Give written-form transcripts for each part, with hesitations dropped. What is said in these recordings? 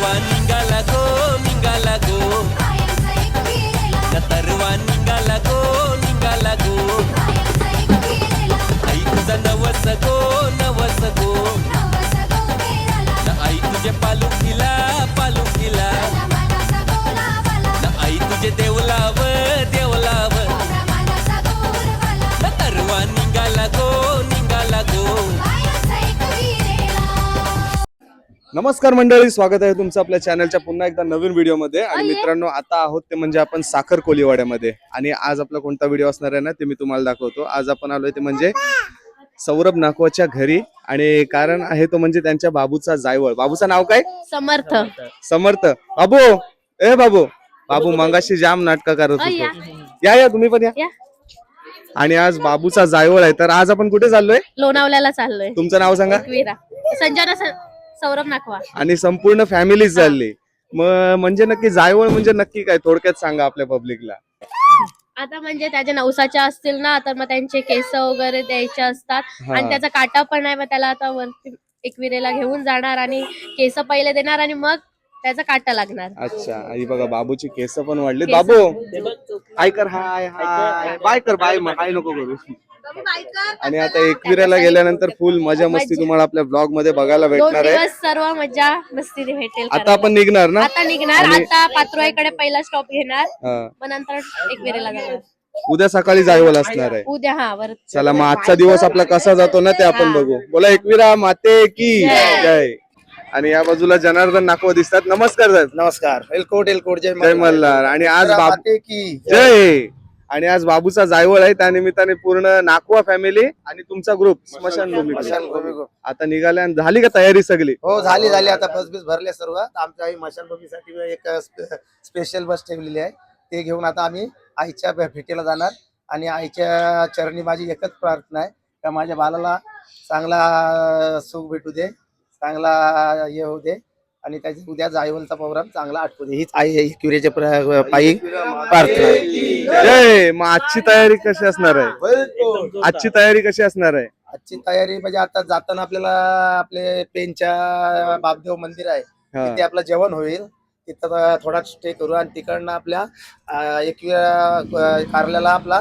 तरवा निघाला गो तरवा निघाला गो आई तुझा नवस गो आई तुझे पालुखीला आई तुझे देवलाव तरवा निघाला गो नमस्कार मंडळी, स्वागत आहे तुमचं आपल्या चॅनलच्या पुन्हा एकदा नवीन व्हिडिओमध्ये. आणि मित्रांनो, आता आहोत ते म्हणजे आपण साखर कोलीवाड्यामध्ये. आणि आज आपला कोणता व्हिडिओ असणार आहे ना ते मी तुम्हाला दाखवतो. आज आपण आलोय ते म्हणजे सौरभ नाकवाच्या घरी. आणि कारण आहे तो म्हणजे त्यांच्या बाबूचा जायवळ. बाबूचं नाव काय? समर्थ. बाबू मंगाशी जाम नाटक करत होतो. या तुम्ही पण या. आणि आज बाबूचा जायवळ आहे. तर आज आपण कुठे चाललोय? लोणावळ्याला चाललोय. तुमचं नाव सांगा? संजना सौरभ नाकवा. आणि संपूर्ण फॅमिली चालली. मग म्हणजे नक्की जायवळ म्हणजे नक्की काय, थोडक्यात सांगा आपल्या पब्लिकला. आता म्हणजे त्याच्या नवसाच्या असतील ना, तर मग त्यांचे केस वगैरे द्यायचे असतात. आणि त्याचा काटा पण आहे, मग त्याला आता वरती एकविरेला घेऊन जाणार आणि केस पहिले देणार आणि मग त्याचा काटा लागणार. अच्छा. आणि बघा बाबूची केस पण वाढली. बाबू हाय कर, हाय बाय कर, बाय हाय नको करू. आणि आता एकविरेला गेल्यानंतर फुल मजा मस्ती तुम्हाला आपल्या ब्लॉग मध्ये बघायला भेटणार आहे. सर्व मजा मस्ती भेटेल. आता आपण निघणार ना? आता पात्रोईकडे पहिला स्टॉप घेणार, मग नंतर एकविरेला जाणार. उद्या सकाळी जायवळ असणार आहे. उद्या चला मग आजचा दिवस आपला कसा जातो ना ते आपण बघू. बोला एकविरा माते की जय. आणि या बाजूला जनार्दन नाकवा दिसतात. नमस्कार सर. नमस्कार. एलकोट जय मल्हार. आणि आज माते की जय. आणि आज बाबूचा जायवळ आहे, त्या निमित्ताने पूर्ण नाकवा फॅमिली आणि तुमचा ग्रुप स्मशानभूमी आता निघाल्या. झाली का तयारी सगळी? हो झाली. आता बस भरले सर्व. आमच्या आई मशानभूमीसाठी एक स्पेशल बस ठेवलेली आहे. ते घेऊन आता आम्ही आईच्या भेटीला जाणार. आणि आईच्या चरणी माझी एकच प्रार्थना आहे का माझ्या बालाला चांगला सुख भेटू दे, चांगला हे होऊ दे, आणि त्याची उद्या जायवलचा प्रोग्राम चांगला आठवू दे. हीच आई एकविरेच्या पायी प्रार्थना. जय. मग आजची तयारी कशी असणार आहे? आजची तयारी म्हणजे आता जाताना आपल्याला आपले पेनच्या बापदेव मंदिर आहे, तिथे आपलं जेवण होईल. तिथं थोडा स्टे करू आणि तिकडनं आपल्या एकविरा कारल्याला आपला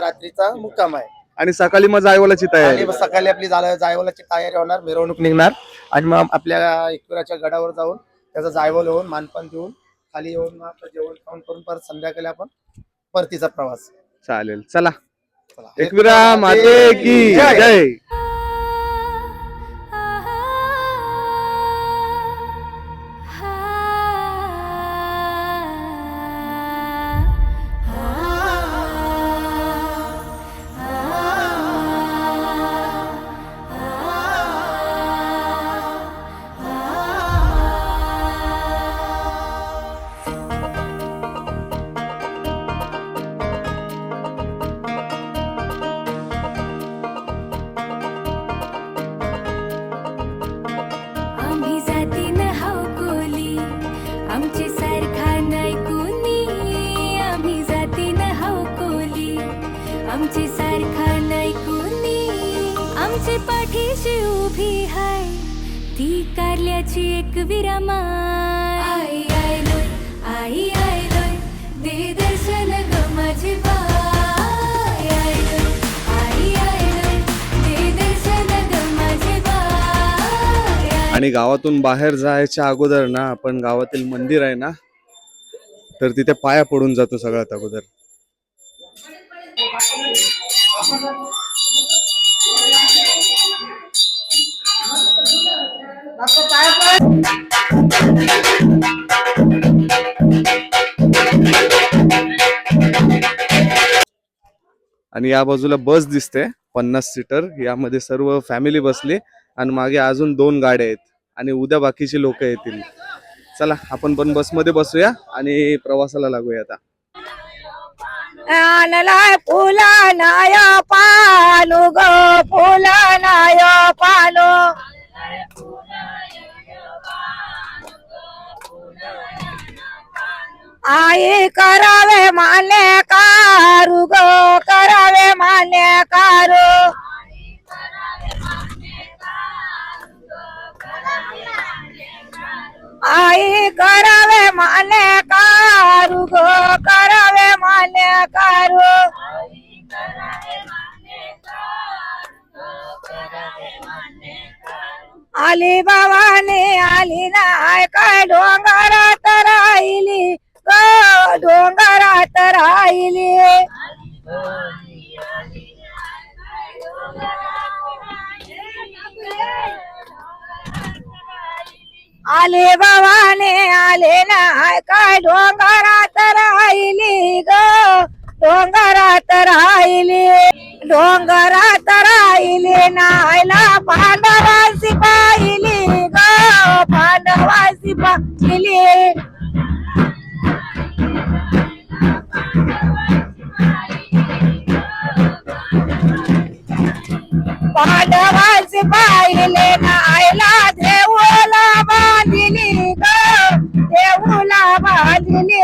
रात्रीचा मुक्काम आहे. आणि सकाळी मग जायवलाची तयारी. सकाळी आपली जायवलाची तयारी होणार, मिरवणूक निघणार. आणि मग आपल्या एकविराच्या गडावर जाऊन त्याचा जायवल होऊन मानपान देऊन खाली येऊन आपलं जेवण खाऊन करून परत संध्याकाळी आपण परतीचा प्रवास. चालेल. चला. एकविरा माते की जय. आमची पाठीशी उभी हाय ती कारल्याची एकविरा माय. आई आयलोय दे दर्शन ग माझी बाय. आई आयलोय दे दर्शन ग माझी बाय. आणि गावातून बाहेर जायच्या अगोदर ना आपण गावातील मंदिर आहे ना, तर तिथे पाया पडून जातो सगळ्यात अगोदर. आणि या बाजूला बस दिसते 50 सीटर. यामध्ये सर्व फॅमिली बसली आणि मागे अजून 2 गाड्या आहेत. आणि उद्या बाकीचे लोक येतील. चला आपण पण बसमध्ये बसूया आणि प्रवासाला लागूया. आता फुला नाय पानो ग फुला नाय पानो. आई करावे मान्य कारू ग करावे मान्य कारू. आई करावे मान्य कारू ग करावे मान्य कारू आली बाबाने आली नाय काय डोंगरात राहिली ग डोंगरात राहिली आले बाबाने आले नाय काय डोंगरात राहिली ग डोंगरात राहिली डोंगरात राहिली नायला पांडवासी पाहिली ग पांडवासी पाहिली पांडवासी पाहिले नायला देऊला बांधली ग देऊला बांधली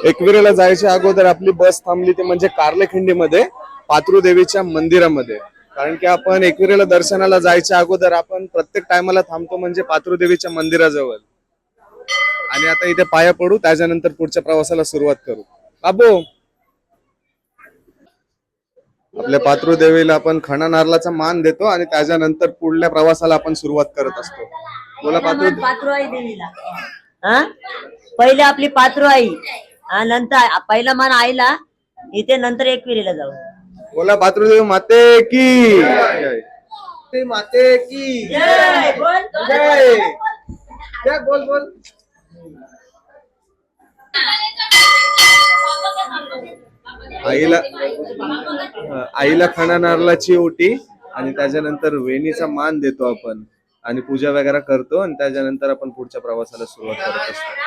एकविरेला जायच्या अगोदर आपली बस थांबली ते म्हणजे कार्लेखिंडीमध्ये पातृदेवीच्या मंदिरामध्ये. कारण की आपण एकविरेला दर्शनाला जायच्या अगोदर आपण प्रत्येक टायमाला थांबतो म्हणजे पातृदेवीच्या मंदिराजवळ. आणि आता इथे पाया पडू त्याच्यानंतर पुढच्या प्रवासाला सुरुवात करू. बाबू आपल्या पातृदेवीला आपण खणा नारळाचा मान देतो आणि त्याच्यानंतर पुढल्या प्रवासाला आपण सुरुवात करत असतो. बोला पात्रू आई देवीला पहिले आपली पात्रू आई नंतर पहिला मान आईला इथे नंतर एकविरीला जाऊ. बोला पातृदेवी माते की जय. माते की जय. बोल. जय. जय बोल बोल. आईला खणा नारळाची ओटी आणि त्याच्यानंतर वेणीचा मान देतो आपण आणि पूजा वगैरे करतो आणि त्याच्यानंतर आपण पुढच्या प्रवासाला सुरुवात करत असतो.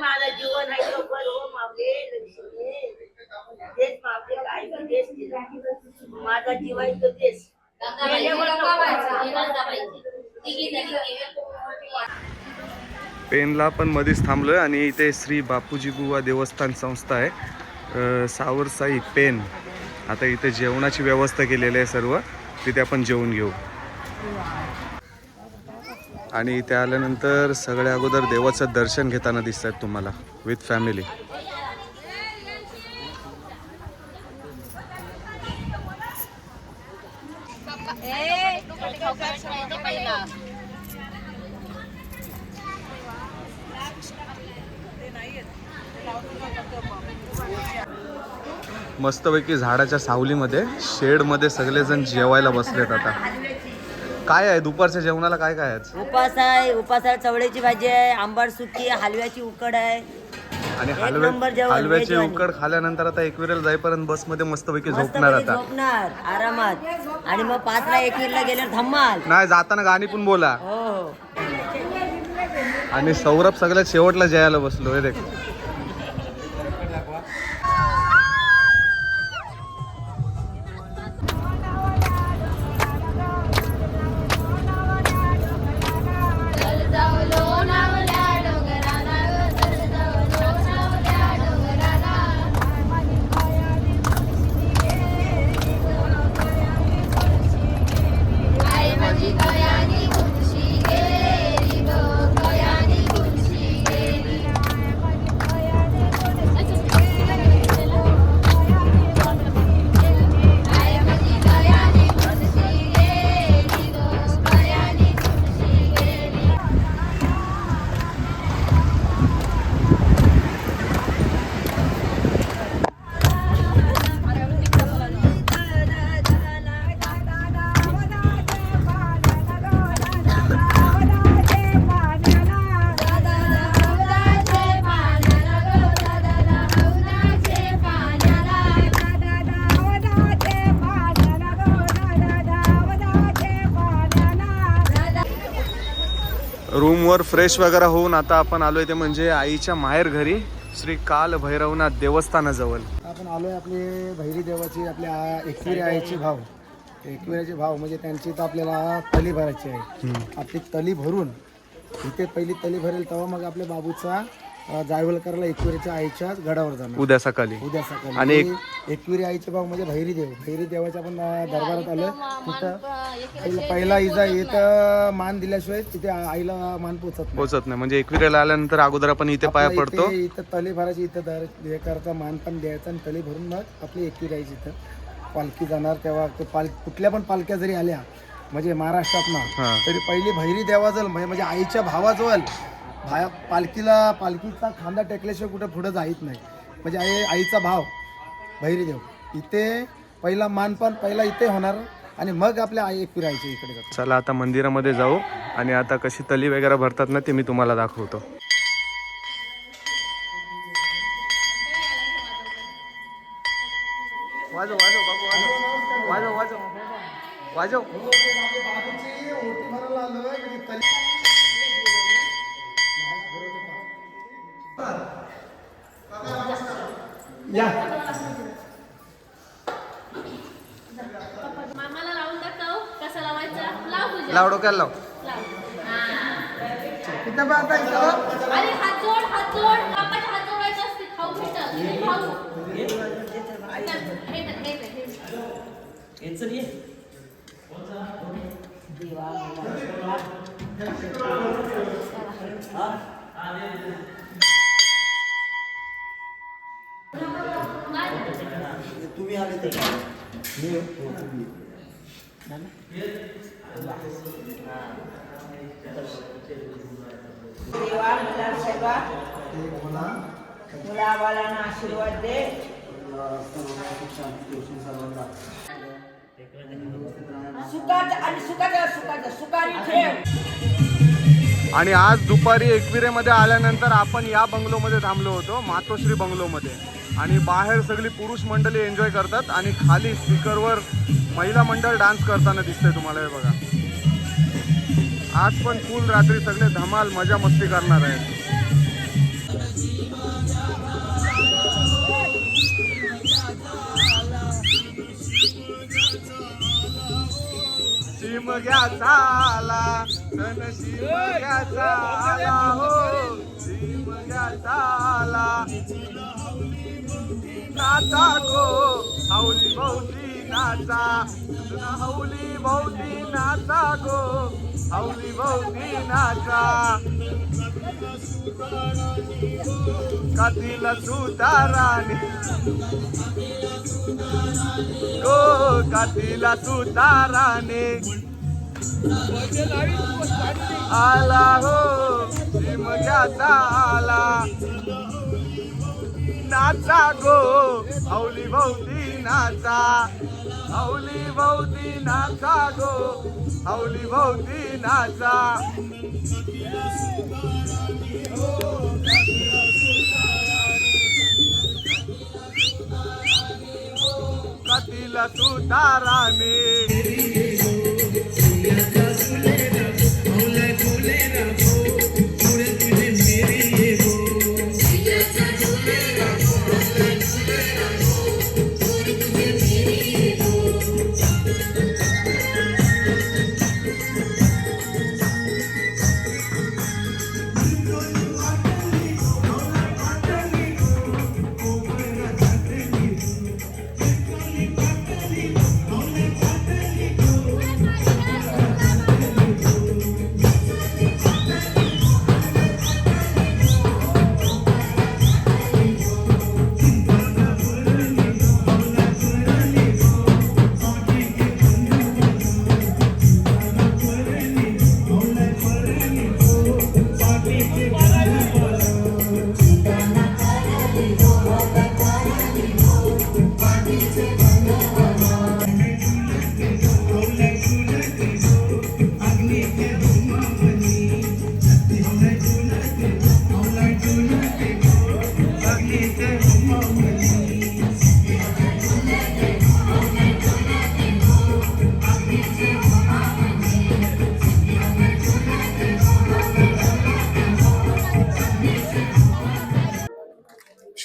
माझा जीवन आहे तो बर हो मावले देश मावले काय देश माझा जीव आहे तो देश. पेनला पण मध्येच थांबलोय आणि इथे श्री बापूजी बुवा देवस्थान संस्था आहे सावरसाई पेन. आता इथे जेवणाची व्यवस्था केलेली आहे सर्व, तिथे आपण जेवून घेऊ. आणि इथे आल्यानंतर सगळ्या अगोदर देवाचं दर्शन घेताना दिसत आहेत तुम्हाला विथ फॅमिली. मस्तपैकी झाडाच्या सावलीमध्ये शेडमध्ये सगळेजण जेवायला बसलेत. आता काय आहे दुपारच्या जेवणाला काय काय आहे? उपास आहे, उपासाला चवळीची भाजी आहे, आंबट सुकी, हलव्याची उकड आहे आणि नंबर जेवण, हलव्याची जेवण. उकड खाल्यानंतर आता एकविरेला जाईपर्यंत बसमध्ये मस्तपैकी झोपणार. मस्तपैकी आता झोपणार आरामात आणि मग 5ला एकवीरला गेल्यावर धम्माल. नाही जाताना गाणी पण बोला. हो आणि सौरभ सगळ्यात शेवटला जेवायला बसलो हे देख. रूमवर फ्रेश वगैरे होऊन आता आपण आलोय ते म्हणजे आईच्या माहेर घरी श्री काल भैरवनाथ देवस्थानाजवळ. आपण आलोय आपले भैरी देवाची आपल्या एकविरी आईचे भाव, एकविराचे भाव म्हणजे त्यांची तर आपल्याला तली भरायची आहे. आपली तली भरून इथे पहिली तली भरेल तेव्हा मग आपल्या बाबूचा जायवल करायला एकविरीच्या आईच्या गडावर जाणार उद्या सकाळी. उद्या सकाळी. आणि एकविरी आईचे भाव म्हणजे भैरी देव, भैरी देवाच्या आपण दरबारात आलोय. तिथं पहिला इजा इथं मान दिल्याशिवाय तिथे आईला मान पोचत नाही. म्हणजे एकविरेला आल्यानंतर अगोदर आपण इथे पाया पडतो. इथं तली भरायची, इथं हे करता मान पण द्यायचा आणि तली भरून मग आपली एकविरी आईची इथं पालखी जाणार. तेव्हा कुठल्या पण पालख्या जरी आल्या म्हणजे महाराष्ट्रात ना तरी पहिली भैरी देवाजवळ म्हणजे आईच्या भावाजवळ पालखीचा खांदा टेकल्याशिवाय कुठे पुढे जायत नाही. म्हणजे आईचा भाव भैरी देव इथे पहिला मानपान पहिला इथे होणार आणि मग आपल्या आई एकविरी आईच्या इकडे जातो. चला आता मंदिरामध्ये जाऊ आणि आता कशी तली वगैरे भरतात ना ते मी तुम्हाला दाखवतो. वाजव वाजव बाबू वाजव वाजव वाजव वाजव. या मामाला लावून दाखव कसं लावायचं. लाव तुझ्या. लाव डोक्याला लाव. इथं बघ आता इथं. अरे हात जोड हात जोड. कापाचे हात जोडायचे असते. खाऊ भेटल. खाऊ. तुम्ही आले तर मुलाबाळांना आशीर्वाद दे. सुखारी ठेव. आणि आज दुपारी एकविरेमध्ये आल्यानंतर आपण या बंगलोमध्ये थांबलो होतो, मातोश्री बंगलोमध्ये. आणि बाहेर सगळी पुरुष मंडळी एन्जॉय करतात आणि खाली स्पीकरवर महिला मंडळ डान्स करताना दिसतंय तुम्हाला. हे बघा आज पण फुल रात्री सगळे धमाल मजा मस्ती करणार आहेत. शिमग्याचा आला सण, शिमग्याचा आला हो, शिमग्याचा आला. नाचा गो हौली भोवती नाचा, हौली भोवती नाचा गो, हौली भोवती नाचा. कातील सुताराने गो, कातील सुताराने आला हो, शिमग्याचा आला. नाचा गो हौली भोवती नाचा, हौली भोवती नाचा गो, हौली भोवती नाचा. कातील सुताराने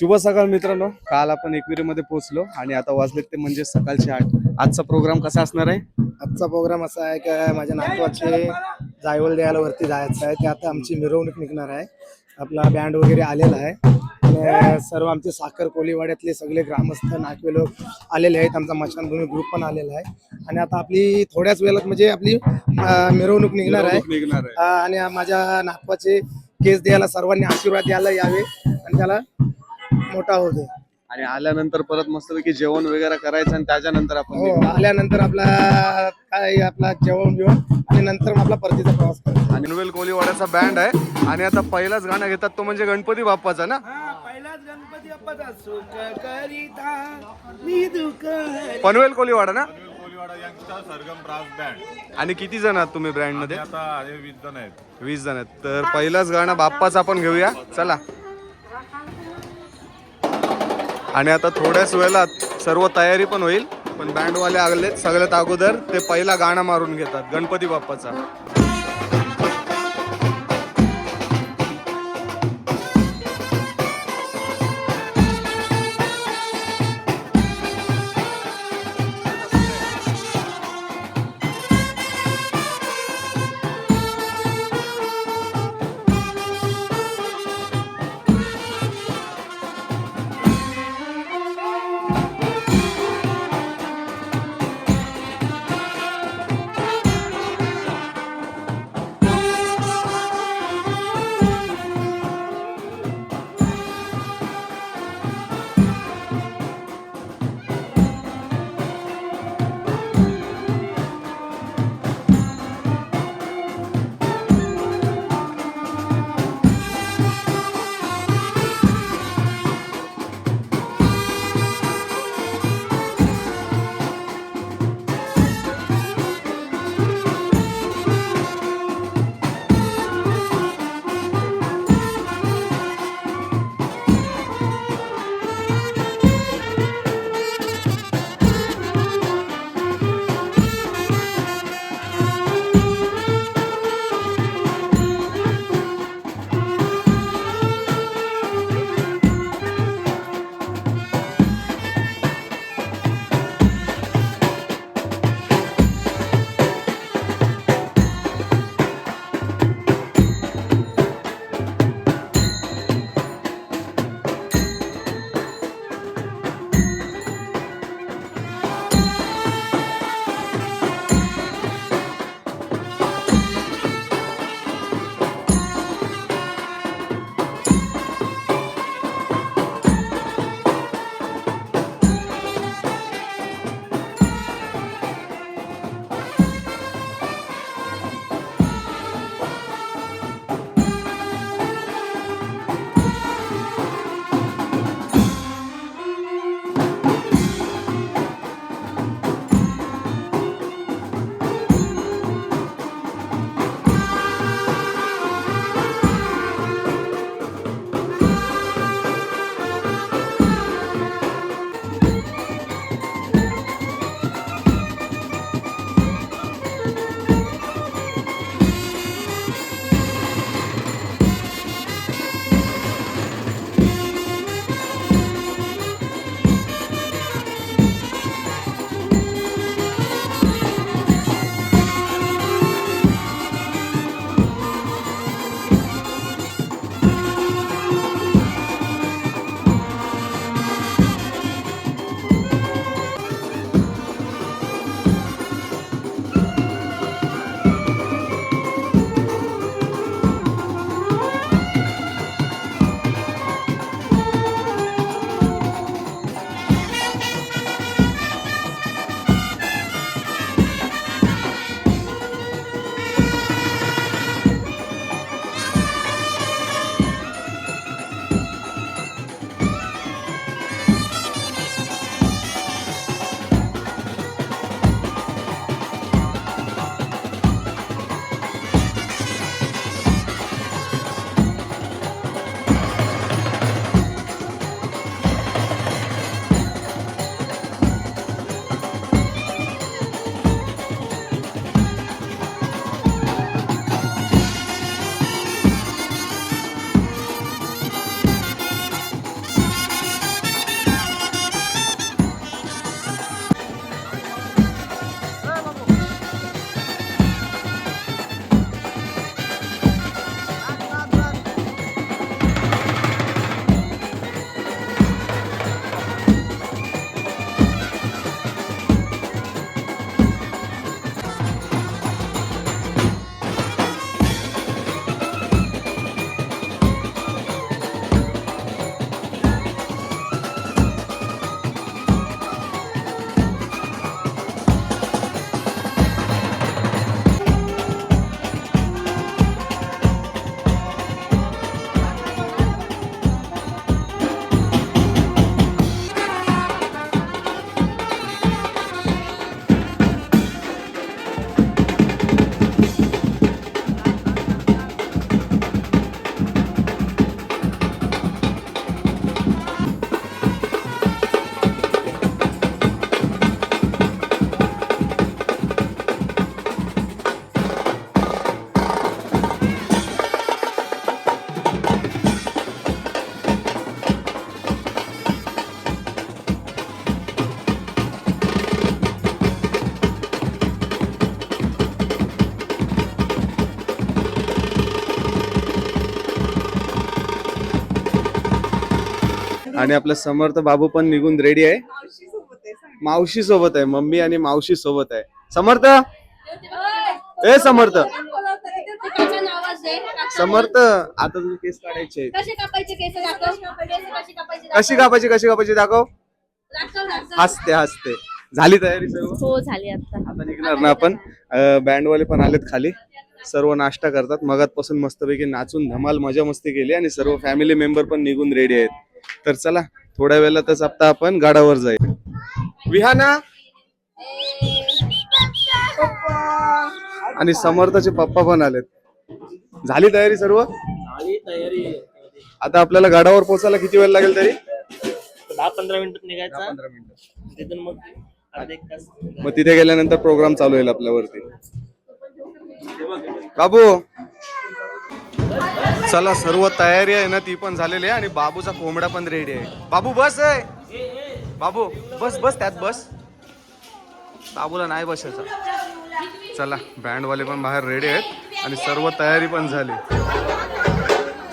शुभ सकाळ मित्रांनो, काल आपण एकविरीमध्ये पोहोचलो आणि आता वाजलेत ते म्हणजे सकाळचे 8. आजचा प्रोग्राम कसा असणार आहे? आजचा प्रोग्राम असा आहे की माझ्या नातवाचे जायवल द्यायला वरती जायचं आहे. ते आता आमची मिरवणूक निघणार आहे. आपला बँड वगैरे आलेला आहे आणि सर्व आमचे साखर कोलीवाड्यातले सगळे ग्रामस्थ नागवे लोक आलेले आहेत. आमचा मशानभूमी ग्रुप पण आलेला आहे आणि आता आपली थोड्याच वेळात म्हणजे आपली मिरवणूक निघणार आहे. निघणार आहे. आणि माझ्या नातवाचे केस द्यायला सर्वांनी आशीर्वाद द्यायला यावे आणि त्याला मोठा होऊ दे. आणि आल्यानंतर परत मस्तपैकी जेवण वगैरे करायचं आणि त्याच्यानंतर आपण हो, निघणार. आल्यानंतर आपला जेवण बिवण आणि नंतर मग आपला परतीचा प्रवास करायचा. आणि पनवेल कोलीवाड्याचा बँड आहे आणि आता पहिलाच गाणं घेतात तो म्हणजे गणपती बाप्पाचा ना. पनवेल कोलीवाडा ना. आणि किती जण आहात तुम्ही ब्रँड मध्ये? आता 20 जण आहेत. 20 जण आहेत. तर पहिलाच गाणं बाप्पाचं आपण घेऊया, चला. आणि आता थोड्याच वेळात सर्व तयारी पण होईल, पण बँडवाले आगलेत सगळ्यात अगोदर ते पहिला गाणं मारून घेतात गणपती बाप्पाचा. आणि आपला समर्थ बाबू पण निघून रेडी आहे. मावशी सोबत आहे, मम्मी आणि मावशी सोबत आहे. समर्थ ए समर्थ समर्थ आता तुझे केस काढायचे आहेत. कसे कापायचे केस दाखव. कशी कापायची कशी कापायची दाखव. हसते हसते. झाली तयारी सर्व? हो झाली आता. आता निघणार ना आपण. बँडवाले पण आलेत खाली, सर्व नाश्ता करतात. मगातपासून मस्तपैकी नाचून धमाल मजा मस्ती केली आणि सर्व फॅमिली मेंबर पण निघून रेडी आहेत. तर चला थोड्या वेळातच आता आपण गाडावर जाईल. विहाना आणि समर्थाचे पप्पा पण आलेत. झाली तयारी सर्व? आता आपल्याला गाडावर पोहोचायला किती वेळ लागेल तरी? 10-15 मिनिटात निघायचा. 15 मिनिटं. तिथून मग अर्धा एक तास. मग तिथे गेल्यानंतर प्रोग्राम चालू होईल आपल्यावरती. बाबू चला सर्व तयारी आहे ना ती पण झालेली आहे आणि बाबूचा कोंबडा पण रेडी आहे. बाबू बस आहे. बाबू बस बस त्यात बस. बाबूला नाही बसायचं. चला बँडवाले पण बाहेर रेडी आहेत आणि सर्व तयारी पण झाली.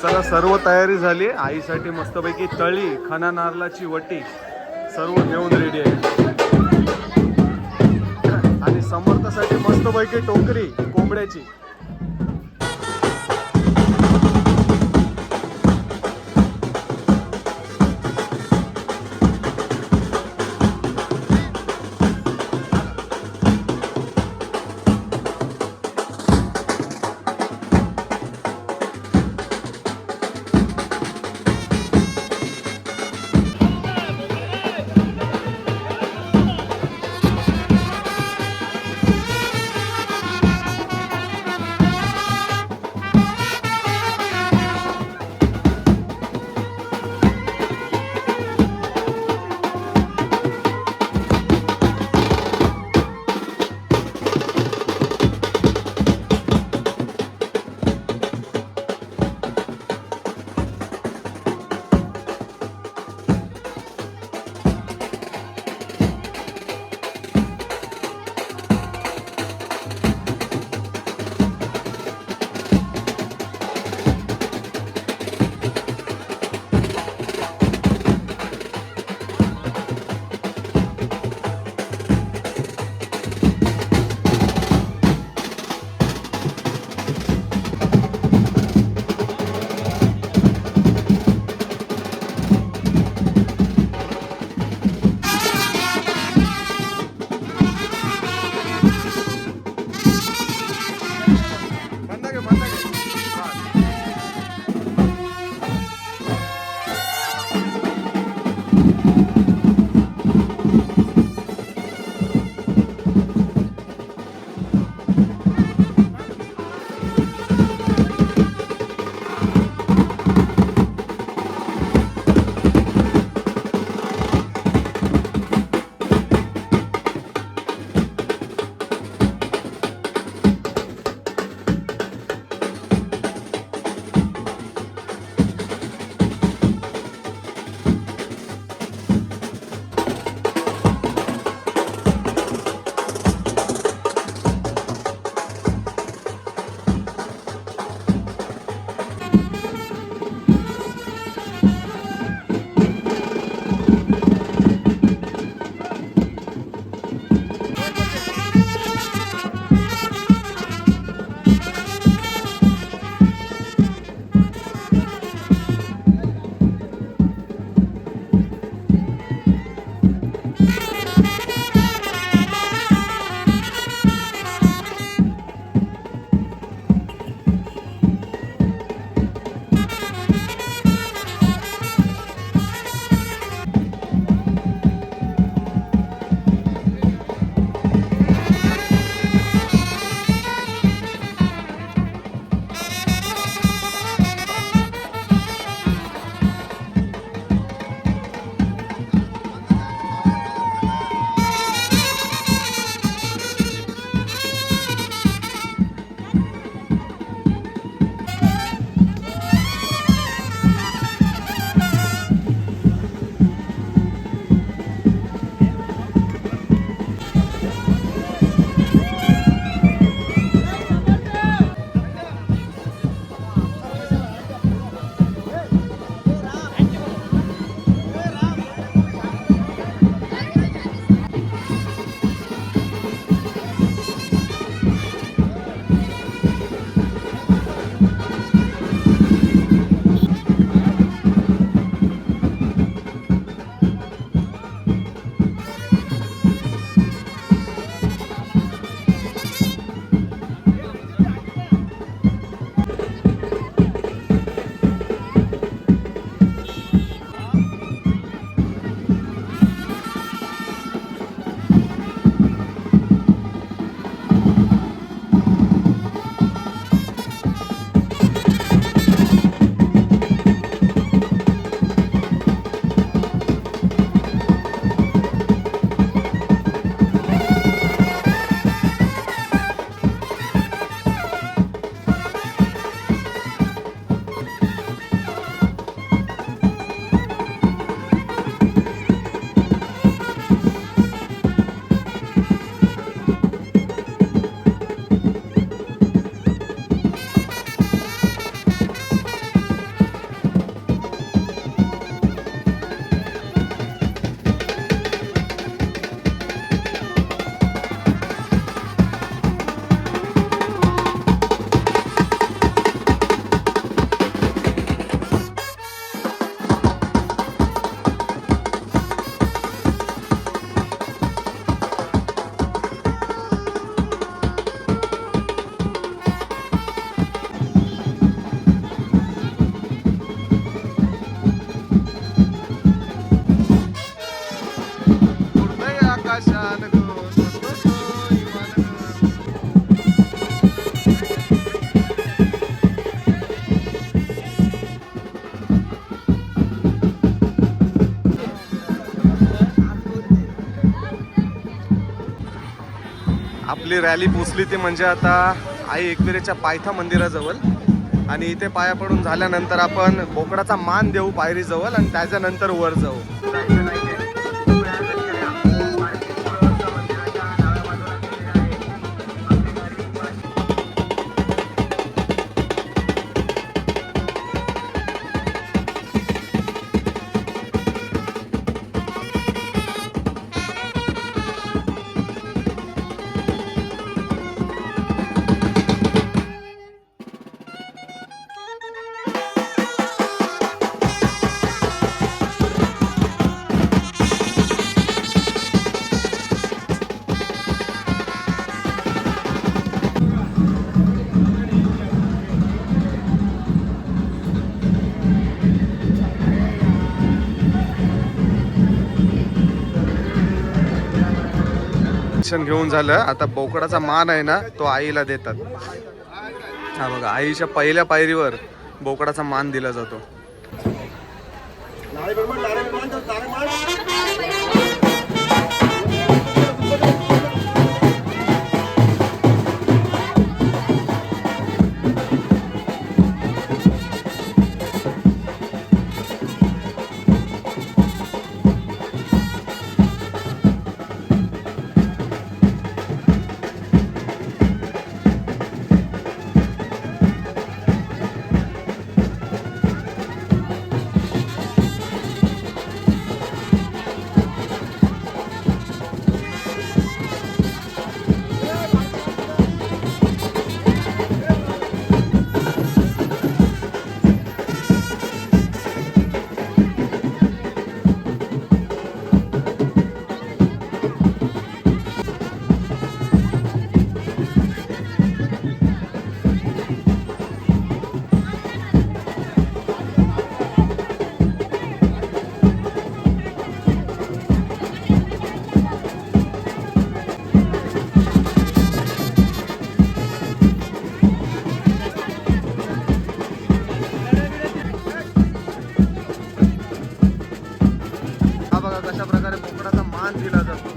चला सर्व तयारी झाली. आईसाठी मस्तपैकी तळी, खना नारळाची वटी सर्व घेऊन रेडी आहे आणि समर्थासाठी मस्तपैकी टोकरी कोंबड्याची. आपली रॅली पोचली ती म्हणजे आता आई एकविरेच्या पायथा मंदिराजवळ आणि इथे पाया पडून झाल्यानंतर आपण बोकडाचा मान देऊ पायरीजवळ आणि त्याच्यानंतर वर जाऊ. दर्शन घेऊन झालं. आता बोकडाचा मान आहे ना तो आईला देतात. हा बघा आईच्या पहिल्या पायरीवर बोकडाचा मान दिला जातो. हा बघा कशा प्रकारे बोकडाचा मान दिला जातो.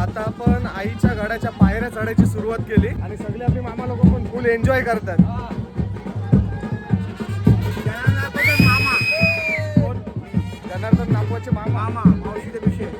आता आपण आईच्या गाड्याच्या पायऱ्या चढायची सुरुवात केली आणि सगळे आपले मामा लोक पण फुल एन्जॉय करतात. जनार्दन नागवाचे मामा मावशीचे विषय.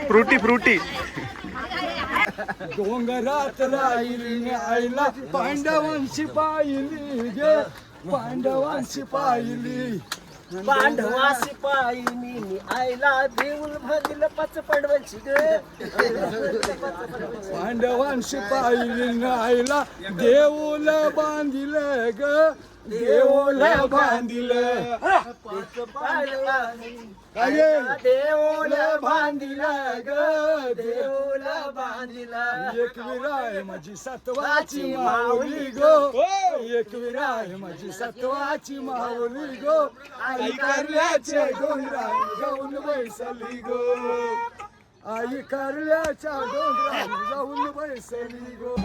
फ्रुटी फ्रुटी डोंगरात राहिली आईला पांडवांशी पाहिली गे पांडवांशी पाहिली पांडवाशी पाहिली आईला देऊळ भरलं पाच पांडवांची पांडवांशी पाहिली आईला देऊळ बांधिलं ग देऊळ बांधिलं देऊळ बांधिलं ग देऊळ बांधिलं एक विराय माझी सत्वाची माऊली गो एक विराय माझी सत्वाची माऊली गो आई कारल्याचे डोंगरावर जाऊन बैसली गो आई कारल्याच्या डोंगरावर जाऊन बैसली गो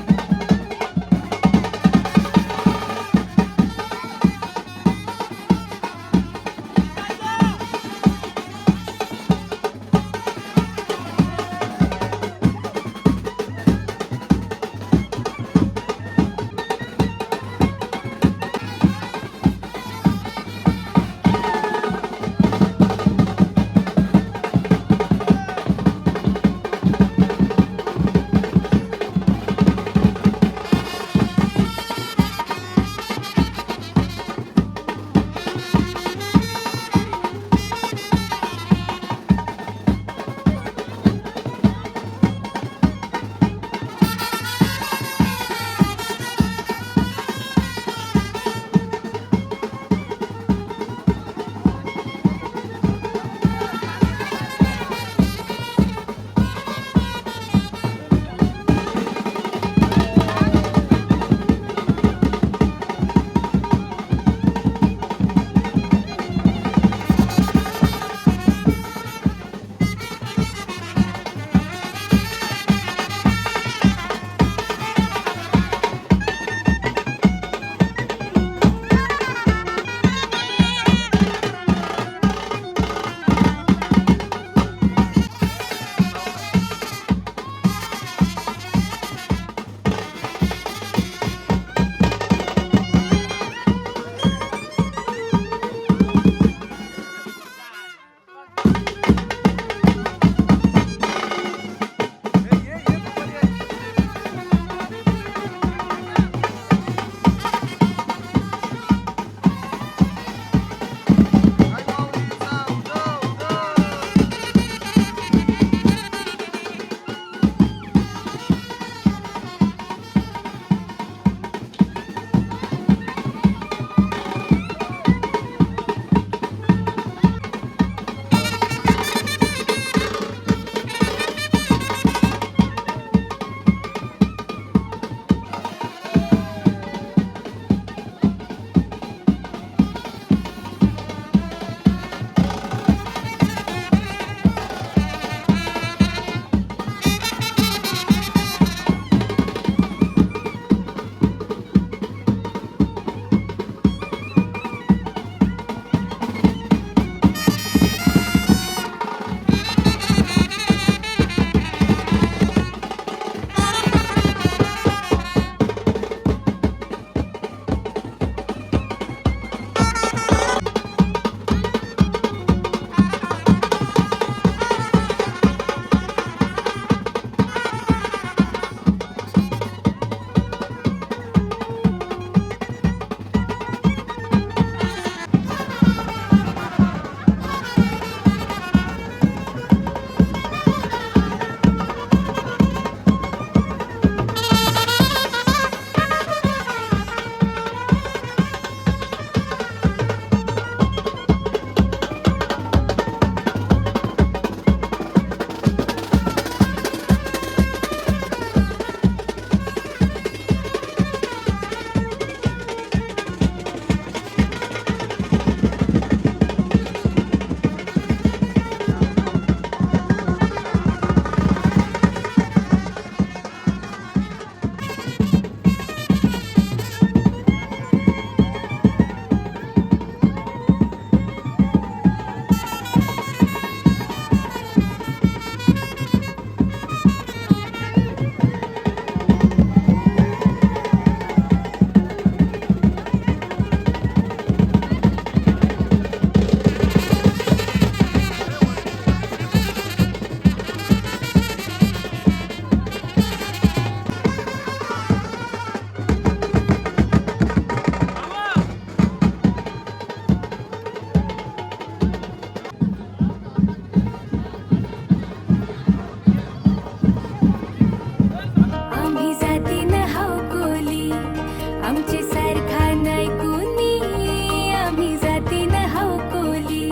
आमचे सारखा नाही कोणी आम्ही जातीन हाव कोली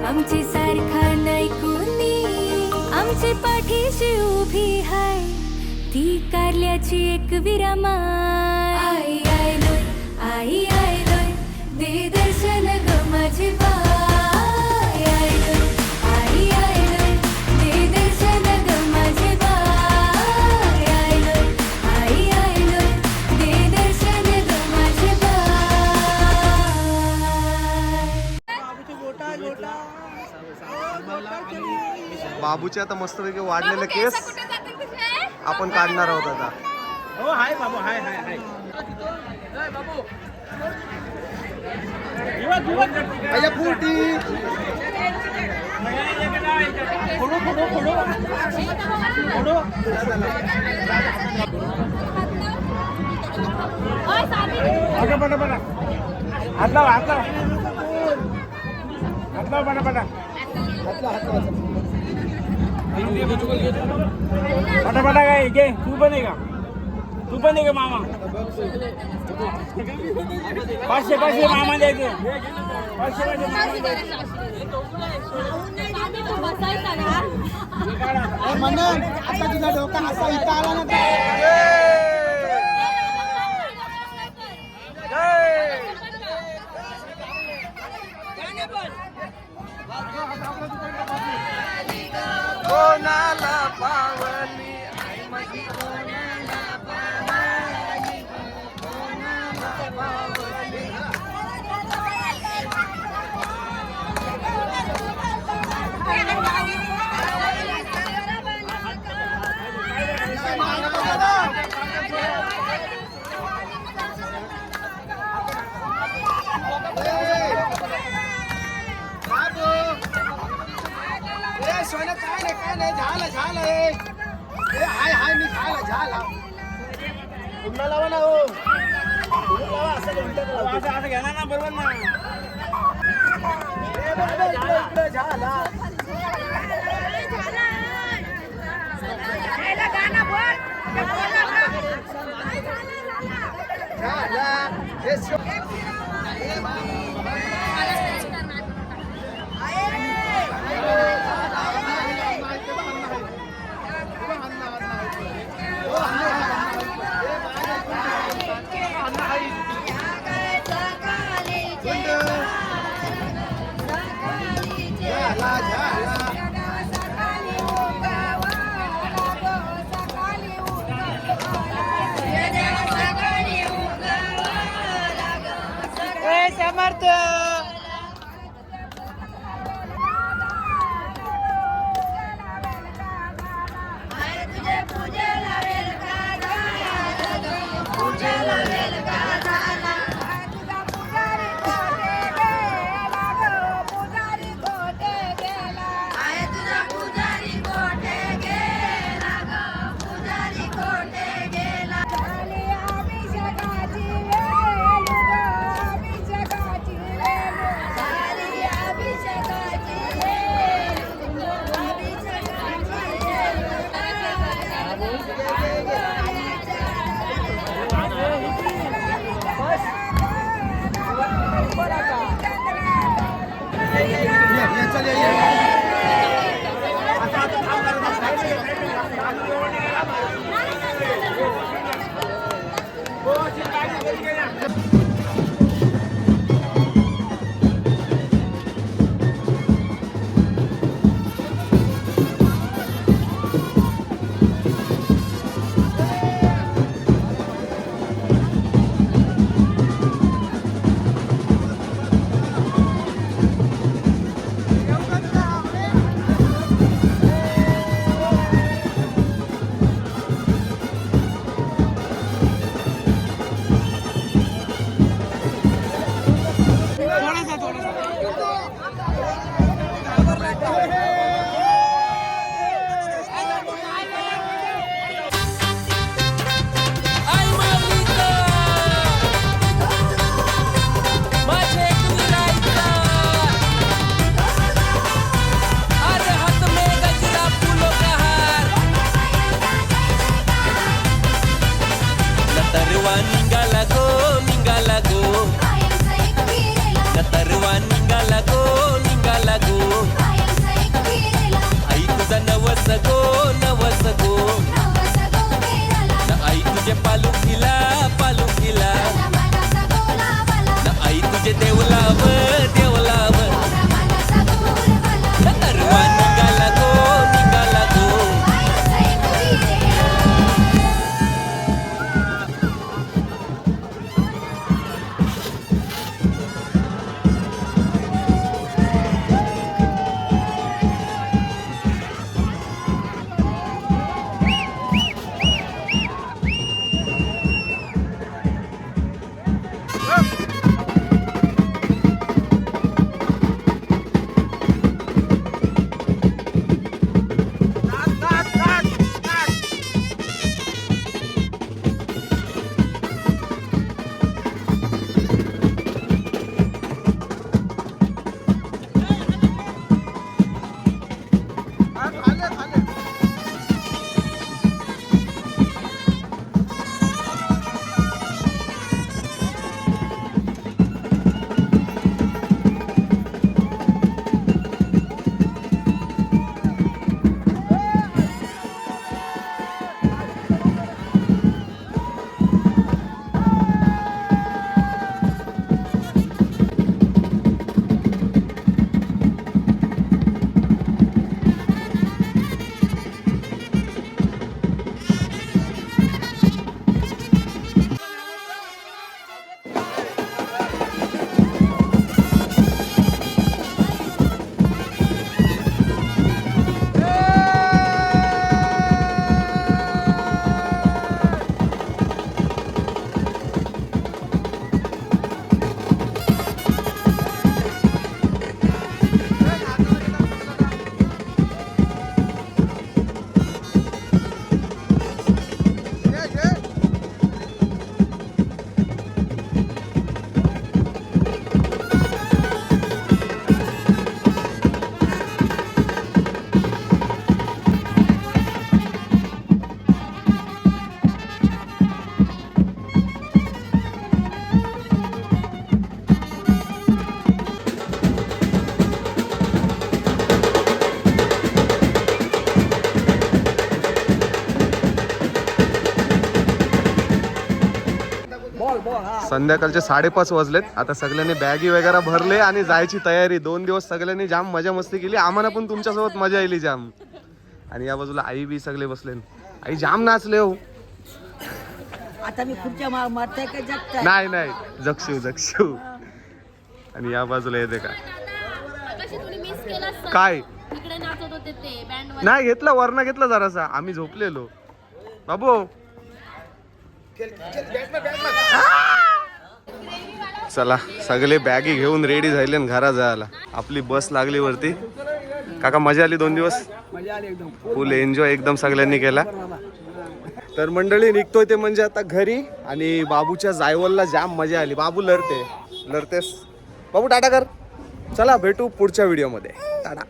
आमचे सारखा नाही कोणी आमचे पाठीशी उभी हाय ती कारल्याची एक विरामाय आई आयलोय आई आयलोय दे दर्शन ग माझी बाय आयलोय आई आयलोय दे दर्शन ग माझी बाय आयलोय आई आयलोय दे दर्शन ग माझी बाय बाबूचे आता मस्तपैकी वाढलेले केस आपण काढणार आहोत आता. हो हाय बाबू हाय हाय हाय अय्या फुटी फोडो फोडो फोडो फोडो आगे बड़ा बड़ा हाथ लाव हाथ लाव हाथ लाव बड़ा बड़ा हाथ लाव बड़ा बड़ा काय घे तू बनेगा मामा 500 मामा द्यायचे 500 मामा द्यायचे म्हणून आता तुझा डोका असा इथं आला ना कोणाला पावली आई माझी कोणाला पावली कोणाला पावली सोनं काय नाही झालं हाय हाय मी झाला पुन्हा लावा ना हो असं घ्या ना बरोबर ना इकडे झाला समर्थ संध्याकाळचे 5:30 वाजलेत. आता सगळ्यांनी बॅगी वगैरे भरले आणि जायची तयारी. 2 दिवस सगळ्यांनी जाम मजा मस्ती केली. आम्हाला पण तुमच्यासोबत मजा येईल जाम. आणि या बाजूला आई बी सगळे बसले. आई जाम नाचले हो. आता मी खुर्च्या मारताय का जगताय? नाही नाही जगशू. आणि या बाजूला येते का काय इकडे नाचत होते ते बँड नाही घेतलं वरना घेतलं जरासा. आम्ही झोपलेलो बाबू. चला सगळे बॅगी घेऊन रेडी झाले घरा जायला. आपली बस लागली वरती. काका मजा आली 2 दिवस? फुल एन्जॉय एकदम सगळ्यांनी केला. तर मंडळी निघतोय ते म्हणजे आता घरी. आणि बाबूच्या जायवलला जाम मजा आली. बाबू लढतेस बाबू टाटा कर. चला भेटू पुढच्या व्हिडिओमध्ये. टाटा.